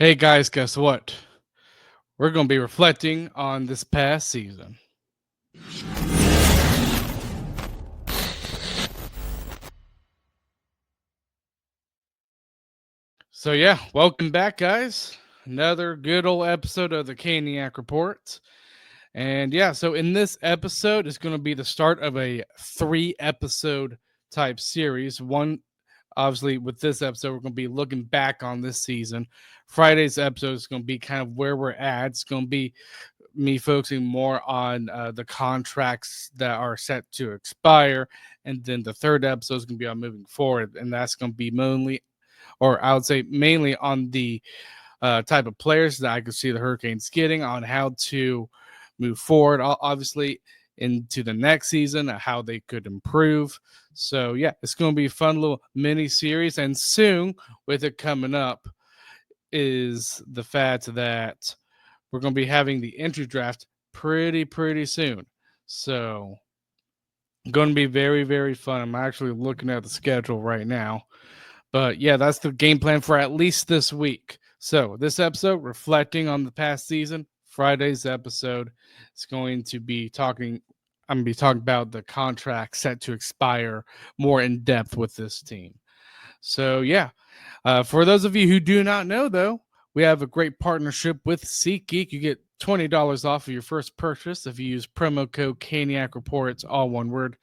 Hey guys, guess what? We're going to be reflecting on this past season. So, yeah, welcome back, guys. Another good old episode of the Caniac Report. And yeah, so in this episode, it's going to be the start of a 3 episode type series. One, obviously, with this episode, we're going to be looking back on this season. Friday's episode is going to be kind of where we're at. It's going to be me focusing more on the contracts that are set to expire, and then the third episode is going to be on moving forward, and that's going to be mainly, or I would say mainly, on the type of players that I could see the Hurricanes getting, on how to move forward, obviously into the next season, how they could improve. So yeah, it's going to be a fun little mini series, and soon with it coming up is the fact that we're going to be having the entry draft pretty soon. So going to be very fun. I'm actually looking at the schedule right now. But yeah, that's the game plan for at least this week. So this episode, reflecting on the past season, Friday's episode is going to be talking. I'm going to be talking about the contract set to expire more in depth with this team. So yeah, for those of you who do not know, though, we have a great partnership with SeatGeek. You get $20 off of your first purchase if you use promo code Caniac Reports, all one word.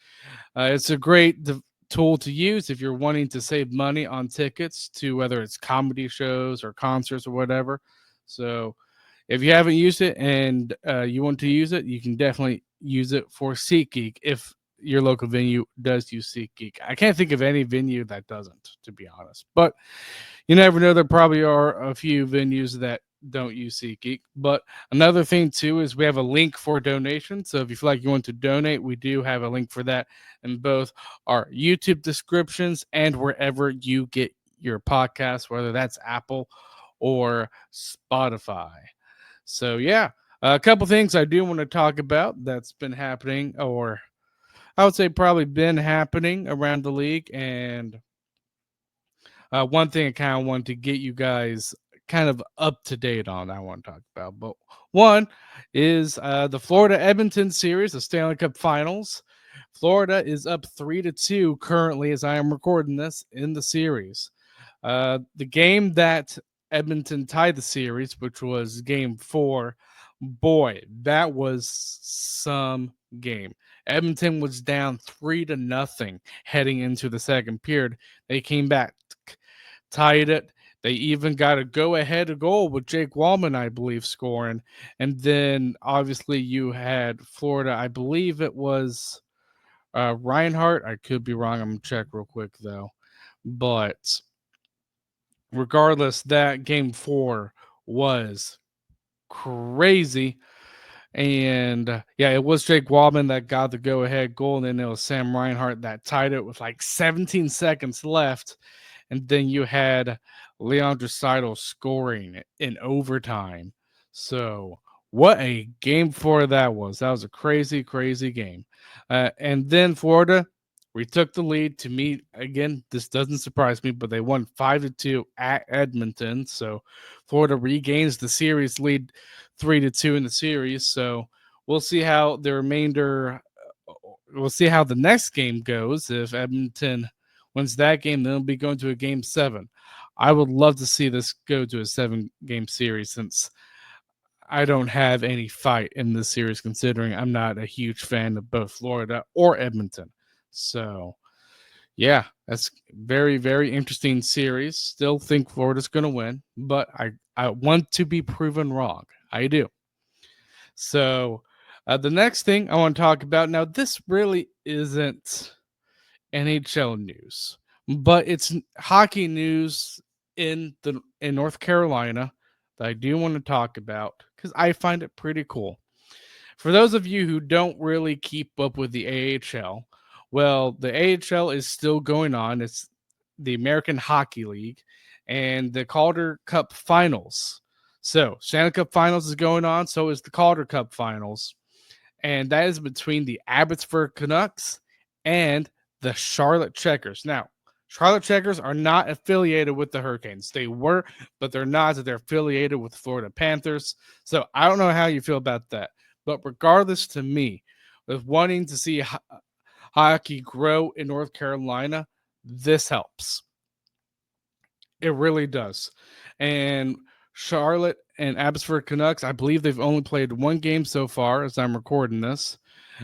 It's a great tool to use if you're wanting to save money on tickets to whether it's comedy shows or concerts or whatever. So if you haven't used it and you want to use it, you can definitely use it for SeatGeek if your local venue does use SeatGeek. I can't think of any venue that doesn't, to be honest. But you never know. There probably are a few venues that don't use SeatGeek. But another thing, too, is we have a link for donation. So if you feel like you want to donate, we do have a link for that in both our YouTube descriptions and wherever you get your podcast, whether that's Apple or Spotify. So, yeah, a couple things I do want to talk about that's been happening, or I would say probably been happening around the league. And one thing I kind of want to get you guys kind of up to date on, I want to talk about. But one is the Florida Edmonton series, the Stanley Cup Finals. Florida is up 3-2 currently as I am recording this in the series. The game that Edmonton tied the series, which was game 4, boy, that was some game. Edmonton was down 3-0 heading into the second period. They came back, tied it. They even got a go-ahead goal with Jake Wallman, I believe, scoring. And then obviously you had Florida. I believe it was Reinhardt. I could be wrong. I'm gonna check real quick though. But regardless, that game 4 was crazy. And yeah, it was Jake Wallman that got the go-ahead goal, and then it was Sam Reinhart that tied it with like 17 seconds left. And then you had Leon Draisaitl scoring in overtime. So what a game 4 that was. That was a crazy game. And then Florida retook the lead. To me, again, this doesn't surprise me, but they won 5-2 at Edmonton. So Florida regains the series lead 3-2 in the series. So we'll see how the remainder. We'll see how the next game goes. If Edmonton wins that game, then it'll be going to a game 7. I would love to see this go to a 7-game series since I don't have any fight in this series, considering I'm not a huge fan of both Florida or Edmonton. So, yeah, that's very interesting series. Still think Florida's going to win, but I want to be proven wrong. I do. So, the next thing I want to talk about now, this really isn't NHL news, but it's hockey news in North Carolina that I do want to talk about because I find it pretty cool. For those of you who don't really keep up with the AHL, well, the AHL is still going on. It's the American Hockey League and the Calder Cup Finals. So, Stanley Cup Finals is going on, so is the Calder Cup Finals. And that is between the Abbotsford Canucks and the Charlotte Checkers. Now, Charlotte Checkers are not affiliated with the Hurricanes. They were, but they're not. That they're affiliated with the Florida Panthers. So I don't know how you feel about that. But regardless, to me, with wanting to see hockey grow in North Carolina, this helps. It really does. And Charlotte and Abbotsford Canucks, I believe they've only played one game so far as I'm recording this.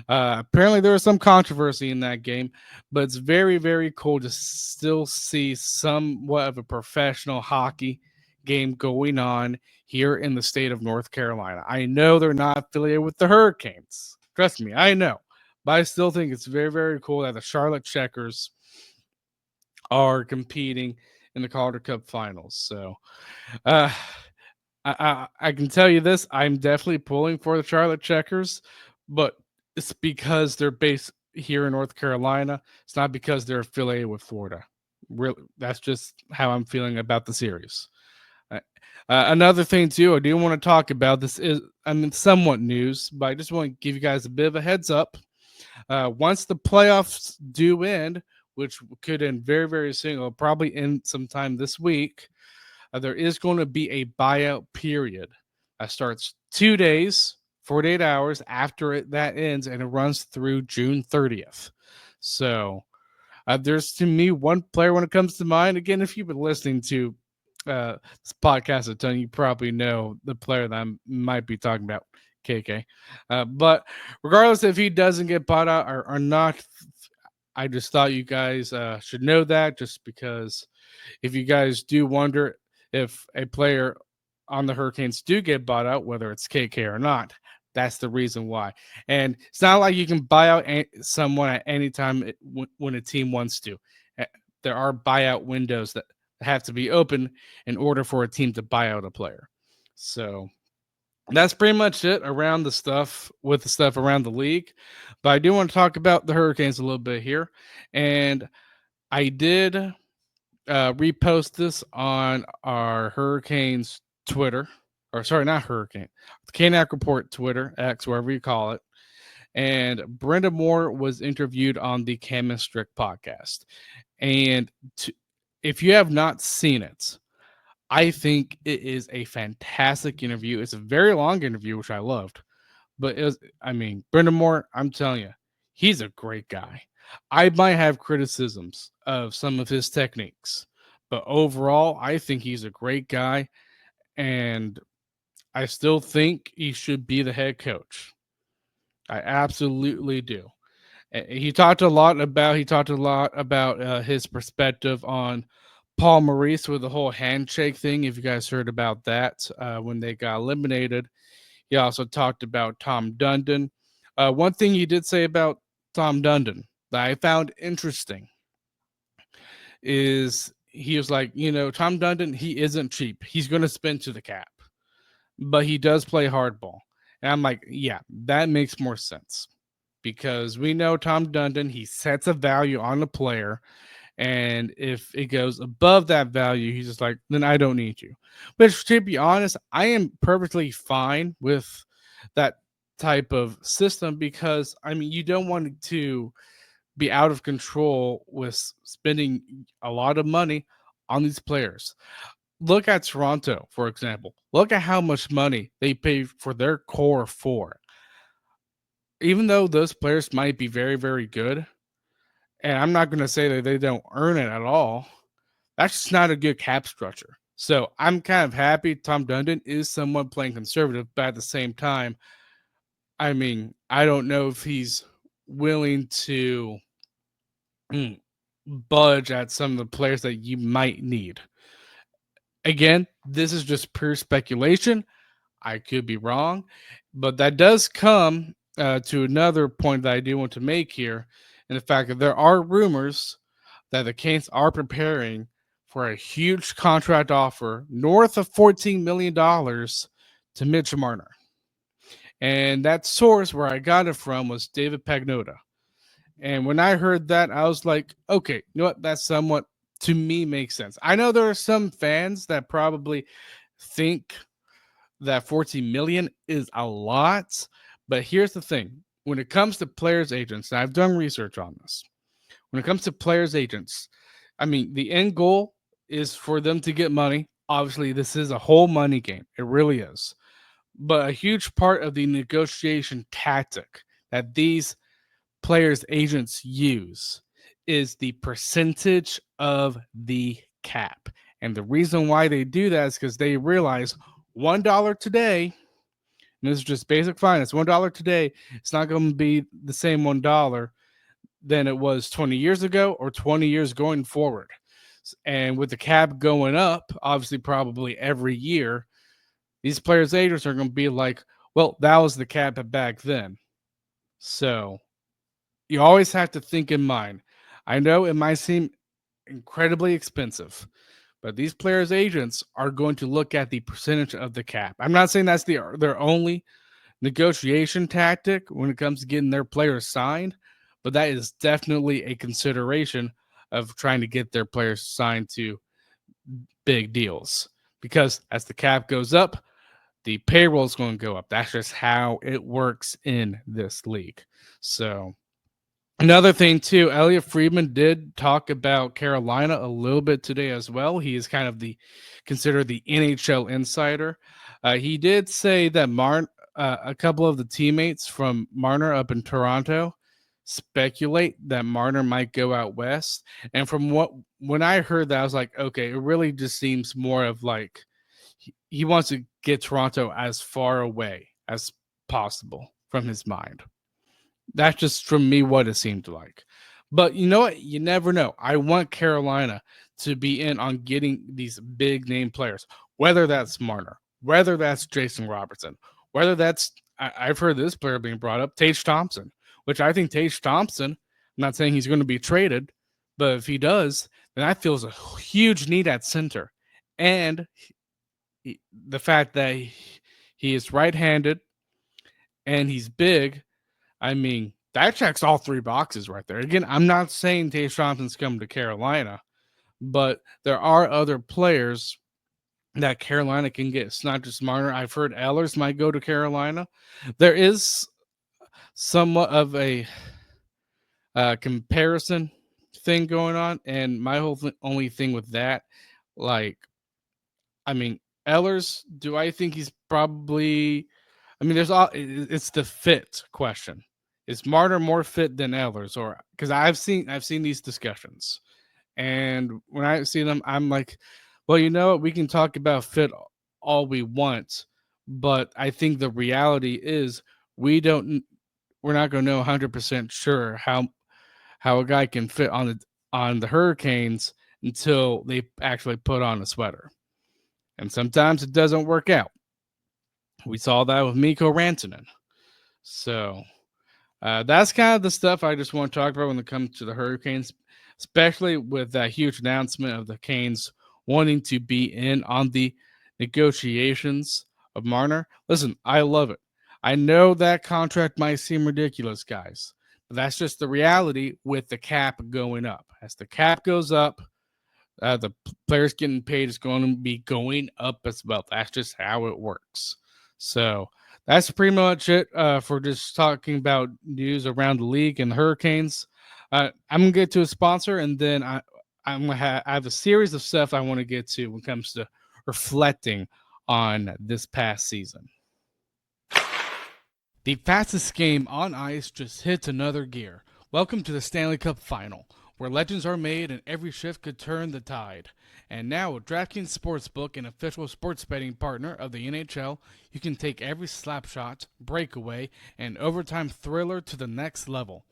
Apparently, there was some controversy in that game, but it's very, very cool to still see somewhat of a professional hockey game going on here in the state of North Carolina. I know they're not affiliated with the Hurricanes. Trust me, I know. But I still think it's very, very cool that the Charlotte Checkers are competing in the Calder Cup finals. So, uh, I can tell you this: I'm definitely pulling for the Charlotte Checkers, but it's because they're based here in North Carolina. It's not because they're affiliated with Florida. Really, that's just how I'm feeling about the series. Another thing too, I do want to talk about this is, somewhat news, but I just want to give you guys a bit of a heads up. Once the playoffs do end, which could end very, very soon, it'll probably end sometime this week. There is going to be a buyout period that starts 2 days, 48 hours after that ends, and it runs through June 30th. So there's, to me, one player when it comes to mind. Again, if you've been listening to this podcast a ton, you probably know the player that I might be talking about, KK. But regardless if he doesn't get bought out or not, I just thought you guys should know that, just because if you guys do wonder if a player on the Hurricanes do get bought out, whether it's KK or not, that's the reason why. And it's not like you can buy out someone at any time when a team wants to. There are buyout windows that have to be open in order for a team to buy out a player. So that's pretty much it around the stuff with the stuff around the league. But I do want to talk about the Hurricanes a little bit here. And I did repost this on our Hurricanes Twitter, or sorry, not Hurricane, the Caniac Report Twitter, X, wherever you call it. And Brenda Moore was interviewed on the Cam and Strick podcast. And if you have not seen it, I think it is a fantastic interview. It's a very long interview, which I loved. But it was, Brenda Moore, I'm telling you, he's a great guy. I might have criticisms of some of his techniques, but overall, I think he's a great guy, and I still think he should be the head coach. I absolutely do. He talked a lot about his perspective on Paul Maurice with the whole handshake thing. If you guys heard about that when they got eliminated, he also talked about Tom Dundon. One thing he did say about Tom Dundon that I found interesting is he was like, Tom Dundon, he isn't cheap. He's going to spin to the cap, but he does play hardball. And I'm like, yeah, that makes more sense because we know Tom Dundon, he sets a value on the player. And if it goes above that value, he's just like, then I don't need you. Which, to be honest, I am perfectly fine with that type of system because, you don't want to be out of control with spending a lot of money on these players. Look at Toronto, for example. Look at how much money they pay for their core four. Even though those players might be very, very good, and I'm not going to say that they don't earn it at all, that's just not a good cap structure. So I'm kind of happy Tom Dundon is someone playing conservative, but at the same time, I don't know if he's willing to budge at some of the players that you might need. Again, this is just pure speculation. I could be wrong, but that does come to another point that I do want to make here, and the fact that there are rumors that the Canes are preparing for a huge contract offer north of $14 million to Mitch Marner. And that source where I got it from was David Pagnotta. And when I heard that, I was like, okay, you know what? That somewhat, to me, makes sense. I know there are some fans that probably think that 14 million is a lot, but here's the thing. When it comes to players agents, and I've done research on this, when it comes to players agents, I mean, the end goal is for them to get money. Obviously, this is a whole money game. It really is. But a huge part of the negotiation tactic that these players' agents use is the percentage of the cap. And the reason why they do that is because they realize $1 today, and this is just basic finance, $1 today, it's not going to be the same $1 than it was 20 years ago or 20 years going forward. And with the cap going up, obviously, probably every year, these players' agents are going to be like, well, that was the cap back then. So you always have to think in mind. I know it might seem incredibly expensive, but these players' agents are going to look at the percentage of the cap. I'm not saying that's their only negotiation tactic when it comes to getting their players signed, but that is definitely a consideration of trying to get their players signed to big deals. Because as the cap goes up, the payroll is going to go up. That's just how it works in this league. So another thing too, Elliot Friedman did talk about Carolina a little bit today as well. He is kind of considered the NHL insider. He did say that a couple of the teammates from Marner up in Toronto speculate that Marner might go out west. And from when I heard that, I was like, okay, it really just seems more of like he wants to get Toronto as far away as possible from his mind. That's just from me what it seemed like. But you know what? You never know. I want Carolina to be in on getting these big name players, whether that's Marner, whether that's Jason Robertson, whether that's, I've heard this player being brought up, Tage Thompson, which I think Tage Thompson, I'm not saying he's going to be traded, but if he does, then that feels a huge need at center. And the fact that he is right-handed and he's big, I mean, that checks all three boxes right there. Again, I'm not saying Tage Thompson's coming to Carolina, but there are other players that Carolina can get. It's not just Marner. I've heard Ehlers might go to Carolina. There is somewhat of a comparison thing going on, and my only thing with that, like, I mean, Ehlers, do I think he's probably? I mean, it's the fit question. Is Marner more fit than Ehlers, or because I've seen these discussions, and when I see them, I'm like, well, you know what? We can talk about fit all we want, but I think the reality is we're not going to know 100% sure how a guy can fit on the Hurricanes until they actually put on a sweater. And sometimes it doesn't work out. We saw that with Mikko Rantanen. So that's kind of the stuff I just want to talk about when it comes to the Hurricanes, especially with that huge announcement of the Canes wanting to be in on the negotiations of Marner. Listen, I love it. I know that contract might seem ridiculous, guys, but that's just the reality with the cap going up. As the cap goes up, the players getting paid is going to be going up as well. That's just how it works. So that's pretty much it for just talking about news around the league and the Hurricanes. I'm gonna get to a sponsor, and then I have a series of stuff I want to get to when it comes to reflecting on this past season. The fastest game on ice just hits another gear. Welcome to the Stanley Cup Final, where legends are made and every shift could turn the tide. And now with DraftKings Sportsbook, an official sports betting partner of the NHL, you can take every slap shot, breakaway, and overtime thriller to the next level.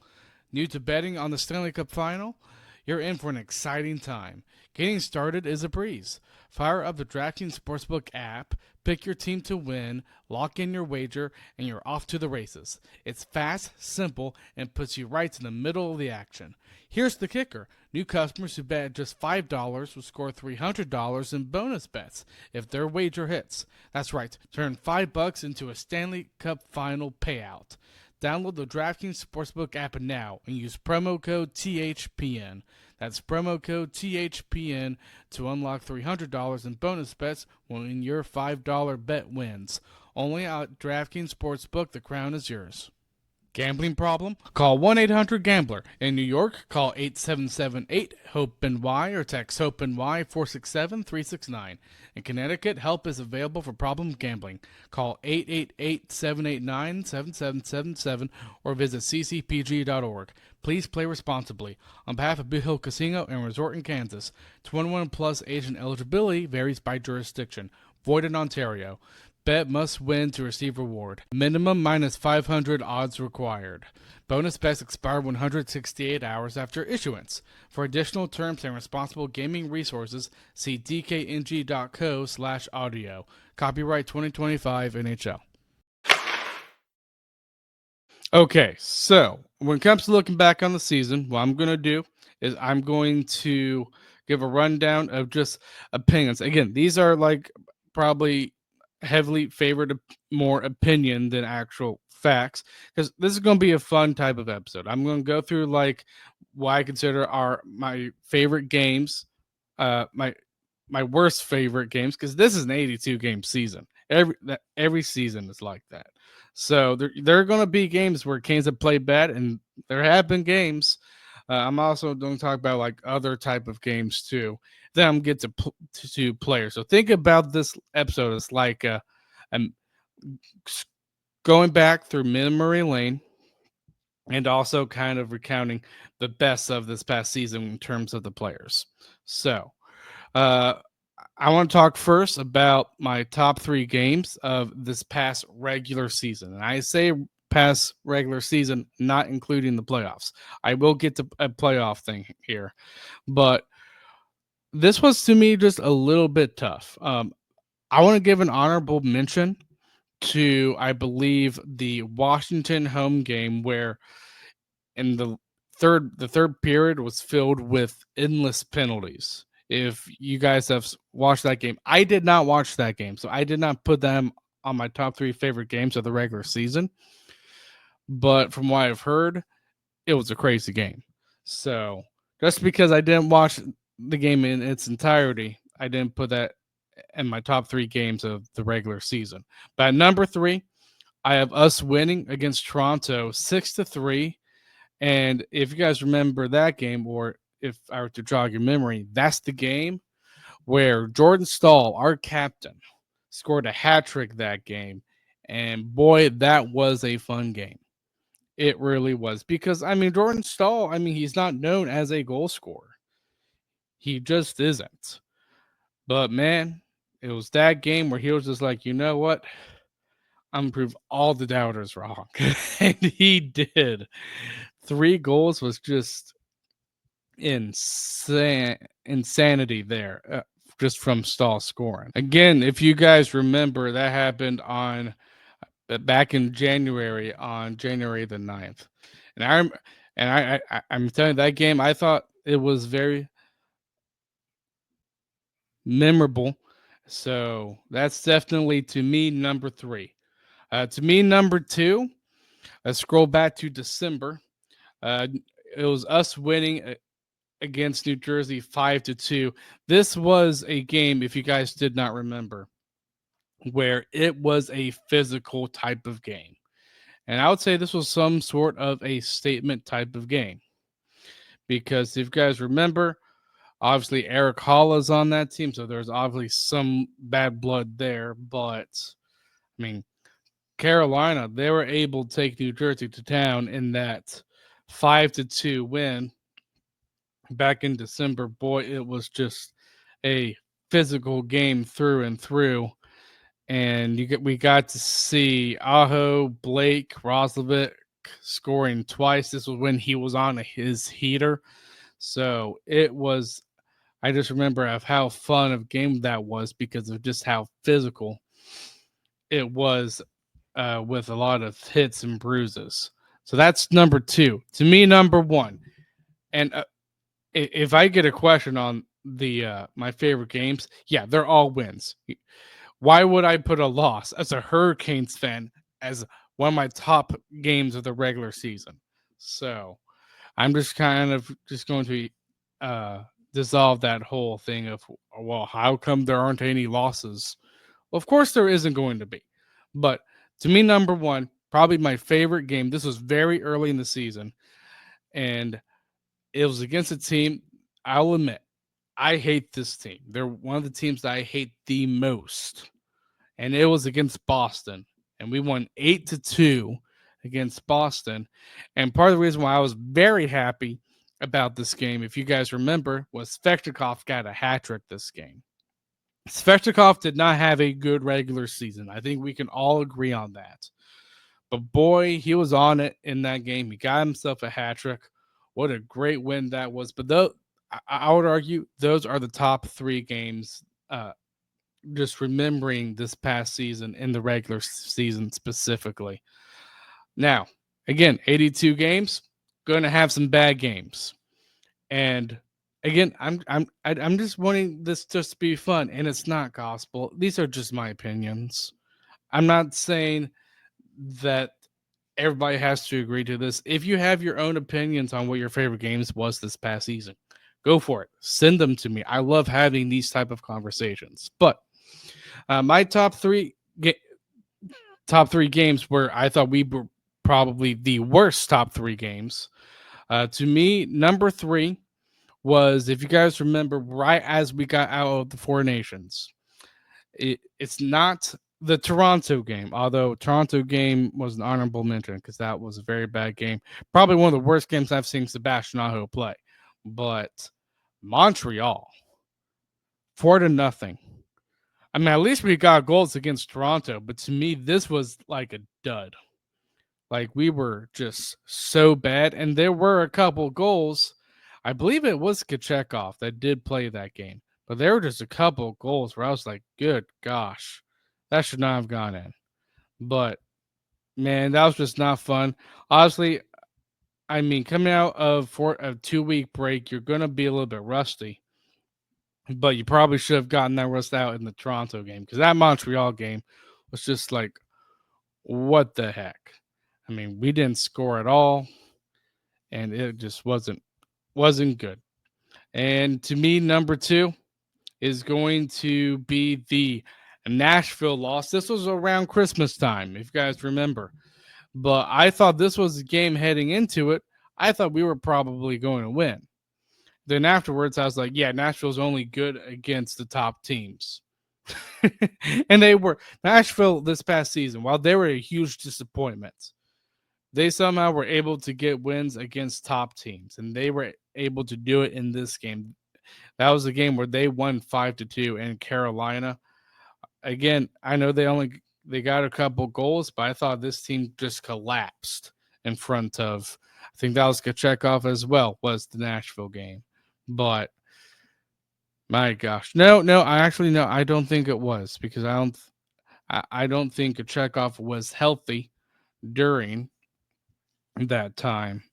New to betting on the Stanley Cup Final? You're in for an exciting time. Getting started is a breeze. Fire up the DraftKings Sportsbook app, pick your team to win, lock in your wager, and you're off to the races. It's fast, simple, and puts you right in the middle of the action. Here's the kicker. New customers who bet just $5 will score $300 in bonus bets if their wager hits. That's right, turn $5 into a Stanley Cup Final payout. Download the DraftKings Sportsbook app now and use promo code THPN. That's promo code THPN to unlock $300 in bonus bets when your $5 bet wins. Only at DraftKings Sportsbook, the crown is yours. Gambling problem? Call 1-800-GAMBLER. In New York, call 877-8-HOPE-NY or text HOPE-NY 467-369. In Connecticut, help is available for problem gambling. Call 888-789-7777 or visit ccpg.org. Please play responsibly. On behalf of Blue Hill Casino and Resort in Kansas, 21 plus age and eligibility varies by jurisdiction. Void in Ontario. Bet must win to receive reward. Minimum minus 500 odds required. Bonus bets expire 168 hours after issuance. For additional terms and responsible gaming resources, see dkng.co/audio. Copyright 2025 NHL. Okay, so when it comes to looking back on the season, what I'm going to do is I'm going to give a rundown of just opinions. Again, these are like probably heavily favored more opinion than actual facts because this is going to be a fun type of episode. I'm going to go through like what I consider are my favorite games, my worst favorite games because this is an 82 game season. Every season is like that. So there are going to be games where Canes have played bad, and there have been games. I'm also going to talk about like other type of games too. Then I'm get to players. So think about this episode as like I'm going back through memory lane and also kind of recounting the best of this past season in terms of the players. So I want to talk first about my top 3 games of this past regular season. And I say past regular season, not including the playoffs. I will get to a playoff thing here, but this was to me just a little bit tough. I want to give an honorable mention to, I believe, the Washington home game where in the third period was filled with endless penalties. If you guys have watched that game, I did not watch that game, so I did not put them on my top 3 favorite games of the regular season. But from what I've heard, it was a crazy game. So just because I didn't watch the game in its entirety, I didn't put that in my top 3 games of the regular season. But at number 3, I have us winning against Toronto 6-3. And if you guys remember that game, or if I were to jog your memory, that's the game where Jordan Stahl, our captain, scored a hat trick that game. And boy, that was a fun game. It really was. Because, I mean, Jordan Stahl, I mean, he's not known as a goal scorer. He just isn't. But, man, it was that game where he was just like, you know what? I'm going to prove all the doubters wrong. And he did. 3 goals was just insanity there, just from Stahl scoring. Again, if you guys remember, that happened on back in January, on January the 9th. I'm telling you, that game, I thought it was very memorable. So that's definitely, to me, number 3. To me, number 2, I scroll back to December. It was us winning against New Jersey 5-2. This was a game, if you guys did not remember, where it was a physical type of game. And I would say this was some sort of a statement type of game. Because if you guys remember, obviously Eric Hall is on that team, so there's obviously some bad blood there. But, I mean, Carolina, they were able to take New Jersey to town in that 5-2 win back in December. Boy, it was just a physical game through and through. And we got to see Aho, Blake, Roslovic scoring twice. This was when he was on his heater. So it was, I just remember of how fun of a game that was because of just how physical it was, with a lot of hits and bruises. So that's number 2. To me, number 1. And if I get a question on the my favorite games, yeah, they're all wins. Why would I put a loss as a Hurricanes fan as one of my top games of the regular season? So I'm just kind of just going to dissolve that whole thing of, well, how come there aren't any losses? Well, of course there isn't going to be. But to me, number 1, probably my favorite game. This was very early in the season, and it was against a team. I'll admit, I hate this team. They're one of the teams that I hate the most, and it was against Boston, and we won 8-2 against Boston. And part of the reason why I was very happy about this game, if you guys remember, was Svechnikov got a hat trick this game. Svechnikov did not have a good regular season. I think we can all agree on that. But boy, he was on it in that game. He got himself a hat trick. What a great win that was. But though I would argue those are the top three games. Just remembering this past season in the regular season specifically. Now, again, 82 games, going to have some bad games. And again, I'm just wanting this just to be fun, and it's not gospel. These are just my opinions. I'm not saying that everybody has to agree to this. If you have your own opinions on what your favorite games was this past season, go for it. Send them to me. I love having these type of conversations. But my top three games where I thought we were probably the worst top three games. To me, number three was, if you guys remember, right as we got out of the Four Nations. It's not the Toronto game, although Toronto game was an honorable mention because that was a very bad game. Probably one of the worst games I've seen Sebastian Aho play. But Montreal, 4-0. I mean, at least we got goals against Toronto, but to me, this was like a dud. Like, we were just so bad, and there were a couple goals. I believe it was Kachekov that did play that game, but there were just a couple goals where I was like, good gosh, that should not have gone in. But, man, that was just not fun. Honestly, I mean, coming out of a 2-week break, you're going to be a little bit rusty. But you probably should have gotten that rust out in the Toronto game, because that Montreal game was just like, what the heck? I mean, we didn't score at all, and it just wasn't good. And to me, number two is going to be the Nashville loss. This was around Christmas time, if you guys remember. But I thought this was a game heading into it. I thought we were probably going to win. Then afterwards, I was like, yeah, Nashville's only good against the top teams. And they were. Nashville this past season, while they were a huge disappointment, they somehow were able to get wins against top teams, and they were able to do it in this game. That was a game where they won 5-2 in Carolina. Again, I know they got a couple goals, but I thought this team just collapsed in front of, I think that was Kachekov as well, was the Nashville game. But my gosh, no, I don't think it was, because I don't think Kachekov was healthy during that time.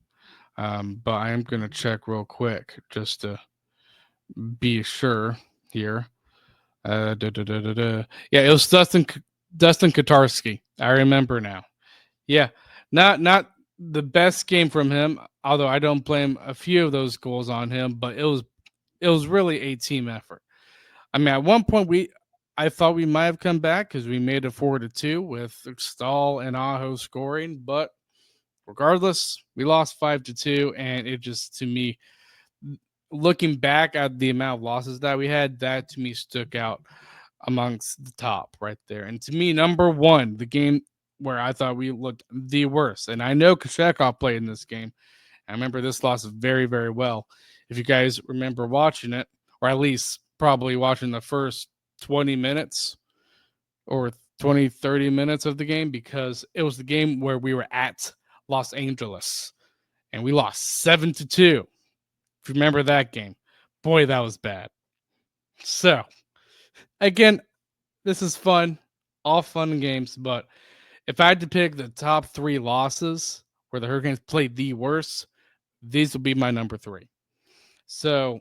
But I am going to check real quick just to be sure here. Yeah, it was Dustin Katarski. I remember now. Yeah, not the best game from him, although I don't blame a few of those goals on him, but it was really a team effort. I mean, at one point I thought we might have come back because we made it 4-2 with Stahl and Aho scoring, but regardless, we lost 5-2, and it just, to me, looking back at the amount of losses that we had, that to me stuck out amongst the top right there. And to me, number one, the game where I thought we looked the worst, and I know Koshekov played in this game. I remember this loss very, very well. If you guys remember watching it, or at least probably watching the first 20 minutes or 20, 30 minutes of the game, because it was the game where we were at Los Angeles and we lost 7-2. If you remember that game, boy, that was bad. So, again, this is fun, all fun and games, but if I had to pick the top three losses where the Hurricanes played the worst, these will be my number three. So,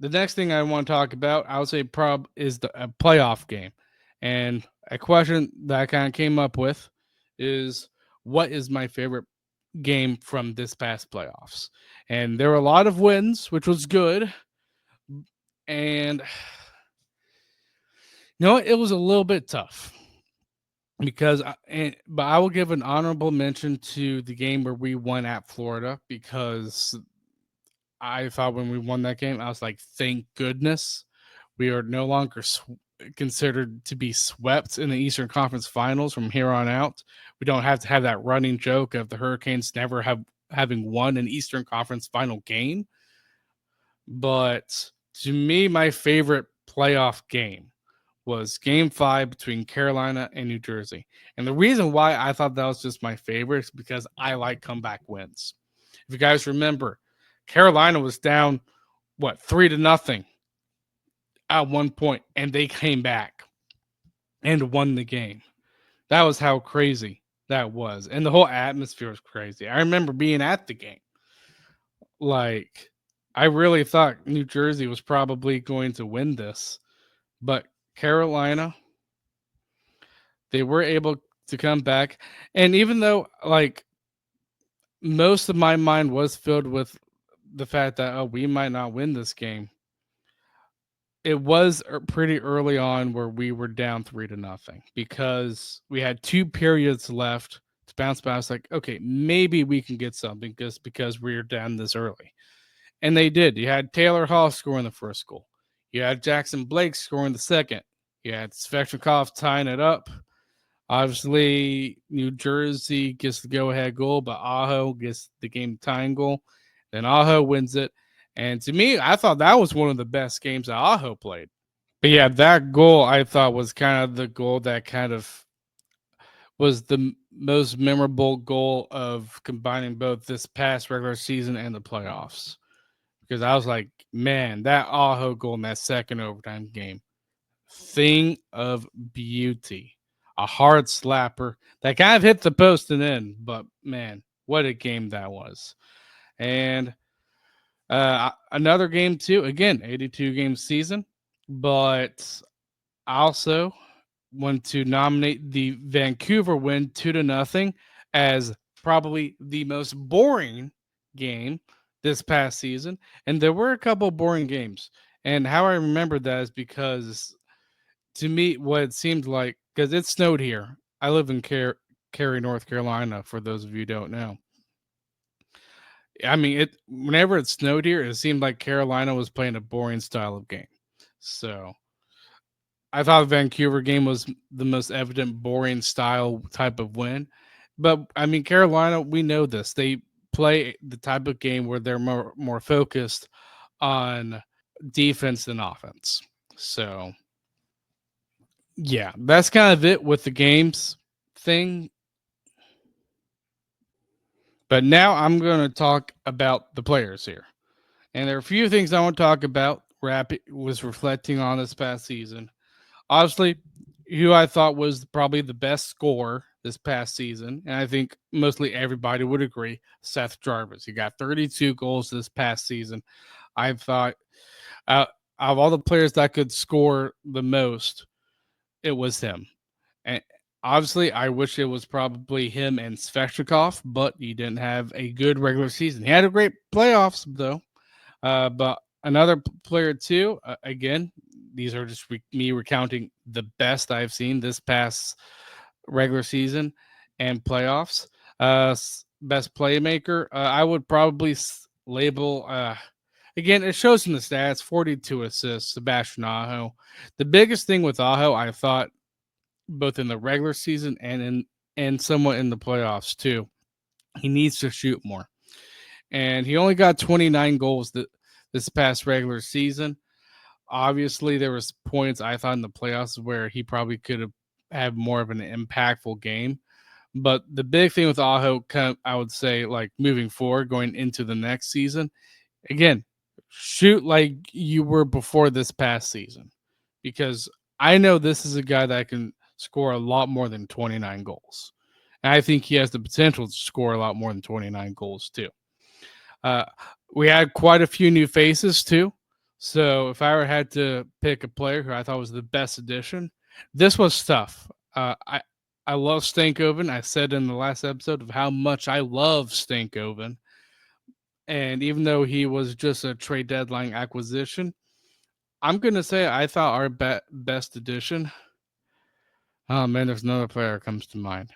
the next thing I want to talk about, I would say, is the playoff game. And a question that I kind of came up with is, what is my favorite game from this past playoffs? And there were a lot of wins, which was good. And it was a little bit tough. but I will give an honorable mention to the game where we won at Florida, because I thought when we won that game, I was like, thank goodness we are no longer considered to be swept in the Eastern Conference Finals from here on out. We don't have to have that running joke of the Hurricanes never having won an Eastern Conference Final game. But to me, my favorite playoff game was Game 5 between Carolina and New Jersey. And the reason why I thought that was just my favorite is because I like comeback wins. If you guys remember, Carolina was down, 3-0 at one point, and they came back and won the game. That was how crazy that was. And the whole atmosphere was crazy. I remember being at the game. Like, I really thought New Jersey was probably going to win this, but Carolina, they were able to come back. And even though, like, most of my mind was filled with the fact that, oh, we might not win this game, it was pretty early on where we were down 3-0 because we had 2 periods left to bounce back. I was like, okay, maybe we can get something just because we're down this early. And they did. You had Taylor Hall scoring the first goal. You had Jackson Blake scoring the second. You had Svechnikov tying it up. Obviously, New Jersey gets the go-ahead goal, but Aho gets the game-tying goal. Then Aho wins it. And to me, I thought that was one of the best games that Aho played. But yeah, that goal I thought was kind of the goal that kind of was the most memorable goal of combining both this past regular season and the playoffs. Because I was like, man, that Aho goal in that second overtime game, thing of beauty. A hard slapper that kind of hit the post and in, but man, what a game that was. And another game too, again, 82 game season, but I also want to nominate the Vancouver win 2-0 as probably the most boring game this past season. And there were a couple boring games. And how I remember that is because to me, what it seemed like, because it snowed here. I live in Cary, North Carolina, for those of you who don't know. I mean, whenever it snowed here, it seemed like Carolina was playing a boring style of game. So I thought the Vancouver game was the most evident boring style type of win. But I mean, Carolina, we know this. They play the type of game where they're more focused on defense than offense. So yeah, that's kind of it with the games thing. But now I'm going to talk about the players here. And there are a few things I want to talk about. Was reflecting on this past season. Obviously, who I thought was probably the best scorer this past season, and I think mostly everybody would agree, Seth Jarvis. He got 32 goals this past season. I thought out of all the players that could score the most, it was him. And obviously, I wish it was probably him and Svechnikov, but he didn't have a good regular season. He had a great playoffs, though. But another player, too, again, these are just me recounting the best I've seen this past regular season and playoffs. Best playmaker, I would probably label. Again, it shows in the stats 42 assists, Sebastian Aho. The biggest thing with Aho, I thought, both in the regular season and somewhat in the playoffs too, he needs to shoot more. And he only got 29 goals this past regular season. Obviously, there was points I thought in the playoffs where he probably could have had more of an impactful game. But the big thing with Aho, I would say, like moving forward, going into the next season, again, shoot like you were before this past season. Because I know this is a guy that can score a lot more than 29 goals. And I think he has the potential to score a lot more than 29 goals, too. We had quite a few new faces, too. So if I had to pick a player who I thought was the best addition, this was tough. I love Stankoven. I said in the last episode of how much I love Stankoven. And even though he was just a trade deadline acquisition, I'm going to say I thought our best addition Oh man, there's another player that comes to mind.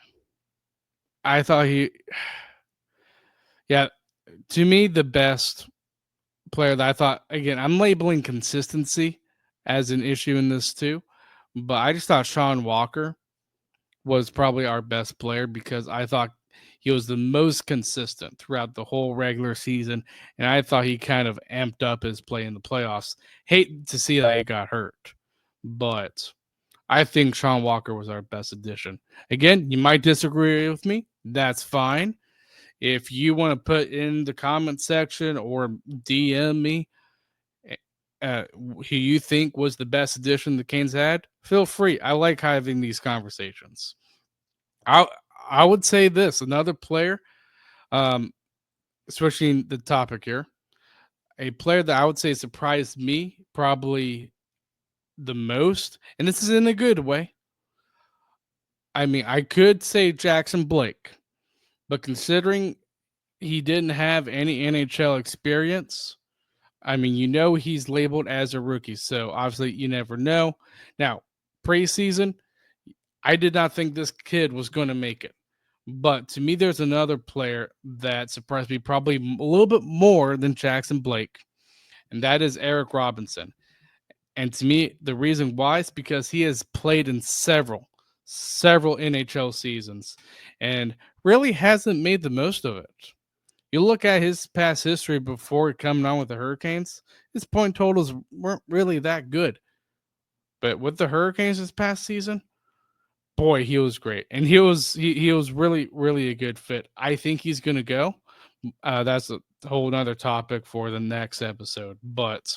I thought yeah, to me, the best player that I thought, again, I'm labeling consistency as an issue in this too, but I just thought Sean Walker was probably our best player because I thought he was the most consistent throughout the whole regular season, and I thought he kind of amped up his play in the playoffs. Hate to see that he got hurt, but I think Sean Walker was our best addition. Again, you might disagree with me. That's fine. If you want to put in the comment section or DM me who you think was the best addition the Canes had, feel free. I like having these conversations. I I would say this another player, um, switching the topic here, a player that I would say surprised me probably the most, and this is in a good way. I mean, I could say Jackson Blake, but considering he didn't have any NHL experience, I mean, he's labeled as a rookie, so obviously you never know. Now, preseason, I did not think this kid was going to make it. But to me, there's another player that surprised me probably a little bit more than Jackson Blake, and that is Eric Robinson. And to me, the reason why is because he has played in several NHL seasons and really hasn't made the most of it. You look at his past history before coming on with the Hurricanes, his point totals weren't really that good. But with the Hurricanes this past season, boy, he was great, and he was really a good fit. I think he's gonna go. That's a whole nother topic for the next episode. But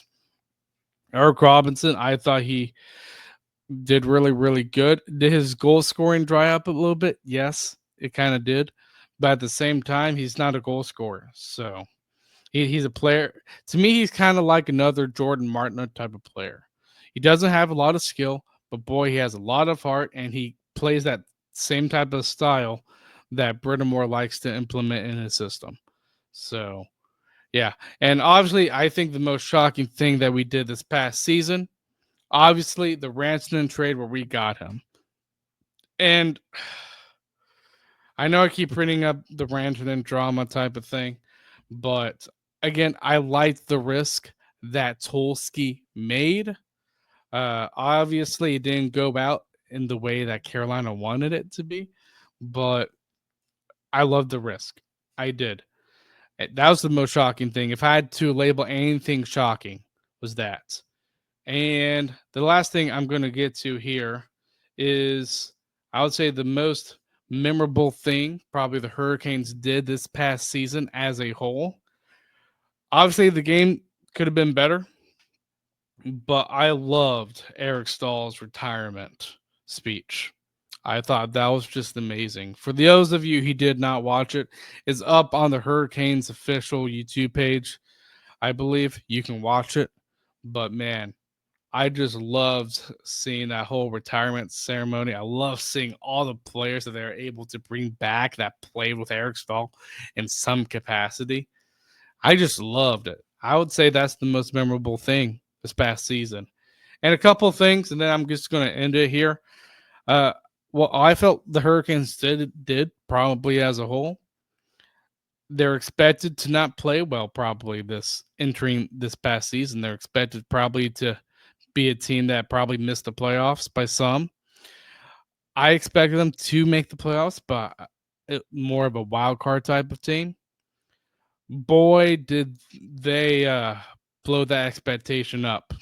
Eric Robinson, I thought he did really good. Did his goal scoring dry up a little bit? Yes, it kind of did, but at the same time, he's not a goal scorer. So he's a player. To me, he's kind of like another Jordan Martin type of player. He doesn't have a lot of skill, but boy, he has a lot of heart, and he plays that same type of style that Brittamore likes to implement in his system. So, yeah. And obviously, I think the most shocking thing that we did this past season, obviously, the Ransonen trade where we got him. And I know I keep bringing up the Ransonen drama type of thing, but again, I liked the risk that Tulski made. Obviously, it didn't go out in the way that Carolina wanted it to be, but I loved the risk. I did. That was the most shocking thing. If I had to label anything shocking, was that. And the last thing I'm going to get to here is I would say the most memorable thing probably the Hurricanes did this past season as a whole. Obviously, the game could have been better, but I loved Eric Stahl's retirement speech. I thought that was just amazing. For those of you who did not watch it, it's up on the Hurricanes official YouTube page. I believe you can watch it. But man, I just loved seeing that whole retirement ceremony. I love seeing all the players that they're able to bring back that played with Eric Stahl in some capacity. I just loved it. I would say that's the most memorable thing this past season. And a couple of things, and then I'm just going to end it here. Uh, well, I felt the Hurricanes did probably as a whole. They're expected to not play well probably this entering this past season. They're expected probably to be a team that probably missed the playoffs by some. I expected them to make the playoffs, but more of a wild card type of team. Boy, did they blow that expectation up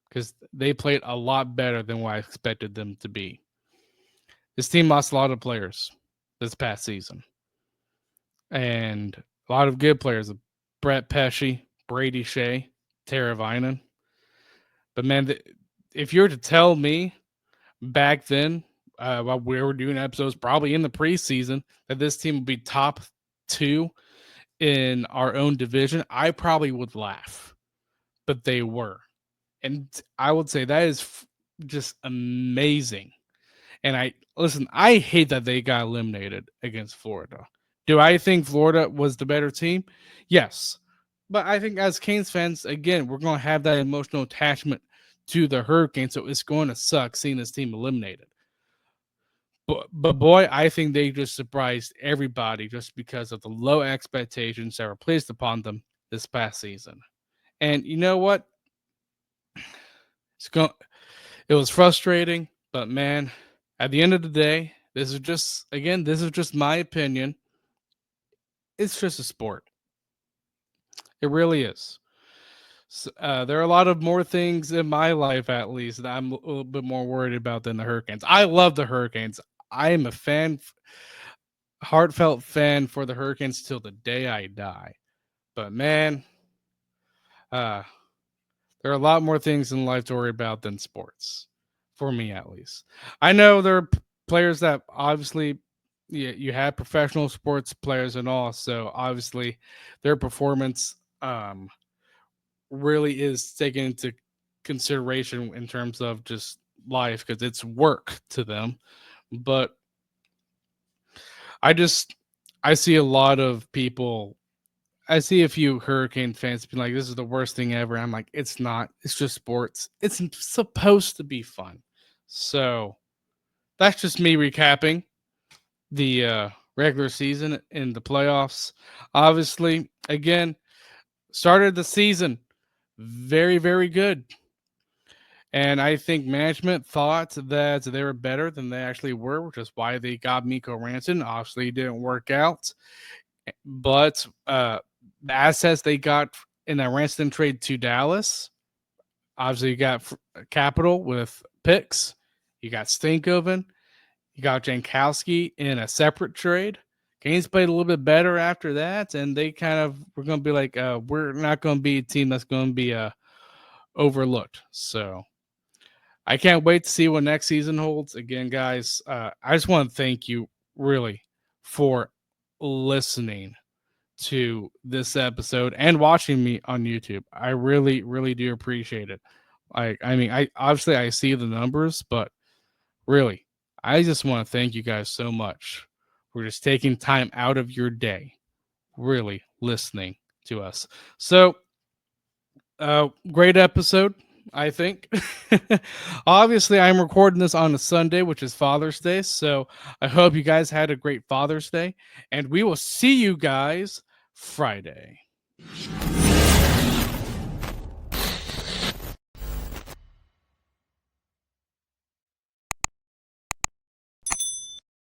because they played a lot better than what I expected them to be. This team lost a lot of players this past season, and a lot of good players: Brett Pesce, Brady Shea, Tara Vinen. But man, if you were to tell me back then, while we were doing episodes, probably in the preseason, that this team would be top 2 in our own division, I probably would laugh. But they were. And I would say that is just amazing. And I hate that they got eliminated against Florida. Do I think Florida was the better team? Yes. But I think as Canes fans, again, we're going to have that emotional attachment to the Hurricanes. So it's going to suck seeing this team eliminated. But boy, I think they just surprised everybody just because of the low expectations that were placed upon them this past season. And you know what? It's going. It was frustrating, but man, at the end of the day, this is just my opinion. It's just a sport. It really is. There are a lot of more things in my life, at least, that I'm a little bit more worried about than the Hurricanes. I love the Hurricanes. I am a heartfelt fan for the Hurricanes till the day I die. But man, uh, there are a lot more things in life to worry about than sports, for me at least. I know there are players that obviously you have professional sports players and all, so obviously their performance really is taken into consideration in terms of just life because it's work to them. But I just I see a lot of people. I see a few Hurricane fans being like, "This is the worst thing ever." I'm like, "It's not. It's just sports. It's supposed to be fun." So that's just me recapping the regular season and the playoffs. Obviously, again, started the season very, very good. And I think management thought that they were better than they actually were, which is why they got Miko Ranson. Obviously, it didn't work out. But the assets they got in that Ranson trade to Dallas, obviously, you got capital with picks. You got Stankoven. You got Jankowski in a separate trade. Gaines played a little bit better after that, and they kind of were going to be like, we're not going to be a team that's going to be overlooked. So I can't wait to see what next season holds. Again, guys, I just want to thank you really for listening to this episode and watching me on YouTube. I really, really do appreciate it. I mean, I obviously I see the numbers, but really, I just want to thank you guys so much for just taking time out of your day, really listening to us. So, great episode, I think. Obviously, I'm recording this on a Sunday, which is Father's Day. So I hope you guys had a great Father's Day, and we will see you guys Friday.